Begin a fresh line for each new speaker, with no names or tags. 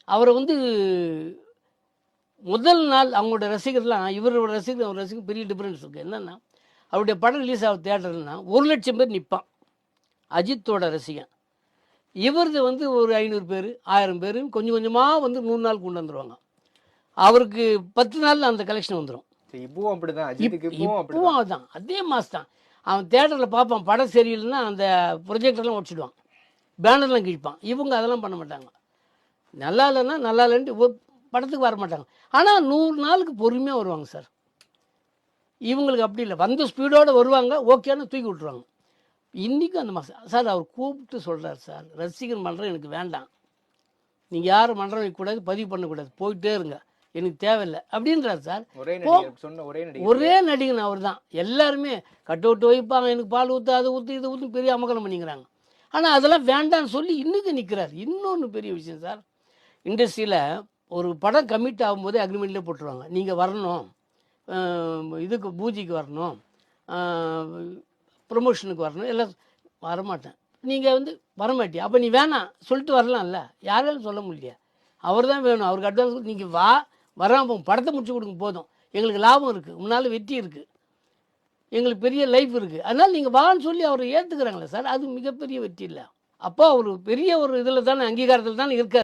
அவரை வந்து முதல் நாள் அவங்களோட ரசிகர்லாம் இவரோட ரசிகர் அவர் ரசிகர் பெரிய டிஃப்ரென்ஸ் இருக்குது. என்னென்னா அவருடைய படம் ரிலீஸ் ஆகும் தேட்டர்னா 1,00,000 பேர் நிற்பான் அஜித்தோட ரசிகன். இவரது வந்து ஒரு 500 பேர் 1000 பேர் கொஞ்சம் கொஞ்சமாக வந்து 100 நாள் கொண்டு வந்துடுவாங்க. அவருக்கு 10 நாளில் அந்த கலெக்ஷன் வந்துடும்.
இப்பவும் அப்படிதான்,
இப்பவும் அதுதான், அதே மாதம் தான். அவன் தேட்டரில் பார்ப்பான், படம் சரியில்லைன்னா அந்த ப்ரொஜெக்டர்லாம் உடச்சிடுவான், பேனர்லாம் கிழிப்பான். இவங்க அதெல்லாம் பண்ண மாட்டாங்க. நல்லா இல்லைன்னா நல்லா இல்லைன்ட்டு படத்துக்கு வர மாட்டாங்க. ஆனால் 100 நாளுக்கு பொறுமையாக வருவாங்க சார். இவங்களுக்கு அப்படி இல்லை, வந்த ஸ்பீடோடு வருவாங்க, ஓகேன்னு தூக்கி விட்ருவாங்க. இன்றைக்கும் அந்த மாதம் சார் அவர் கூப்பிட்டு சொல்கிறார், சார் ரசிகர் மன்றம் எனக்கு வேண்டாம், நீங்கள் யாரும் மன்றம் வைக்கக்கூடாது, பதிவு பண்ணக்கூடாது, போயிட்டே இருங்க, எனக்கு தேவையில்லை அப்படின்றார் சார். ஒரே நடிகன் அவர் தான். எல்லாருமே கட் அவுட் வைப்பாங்க, எனக்கு பால் ஊற்று அதை ஊற்று இதை ஊற்று பெரிய அமகலம் பண்ணிக்கிறாங்க. ஆனால் அதெல்லாம் வேண்டான்னு சொல்லி இன்னுக்கு நிற்கிறார். இன்னொன்று பெரிய விஷயம் சார், இண்டஸ்ட்ரியில் ஒரு படம் கமிட் ஆகும்போதே அக்ரிமெண்ட்லேயே போட்டுருவாங்க, நீங்கள் வரணும், இதுக்கு பூஜைக்கு வரணும், ப்ரொமோஷனுக்கு வரணும், எல்லாம் வரமாட்டேன். நீங்கள் வந்து வரமாட்டியா, அப்போ நீ வேணாம் சொல்லிட்டு வரலாம்ல, யாராலும் சொல்ல முடியல. அவர் தான் வேணும், அவருக்கு அட்வான்ஸ் நீங்கள் வராமல் படத்தை முடிச்சு கொடுங்க போதும், எங்களுக்கு லாபம் இருக்குது, முன்னால் வெற்றி இருக்குது, எங்களுக்கு பெரிய லைஃப் இருக்குது, அதனால் நீங்கள் வான்னு சொல்லி அவரை ஏற்றுக்கிறாங்களே சார், அது மிகப்பெரிய வெற்றி இல்லை. அப்போ அவர் பெரிய ஒரு இதில் தானே அங்கீகாரத்தில் தானே இருக்கார்.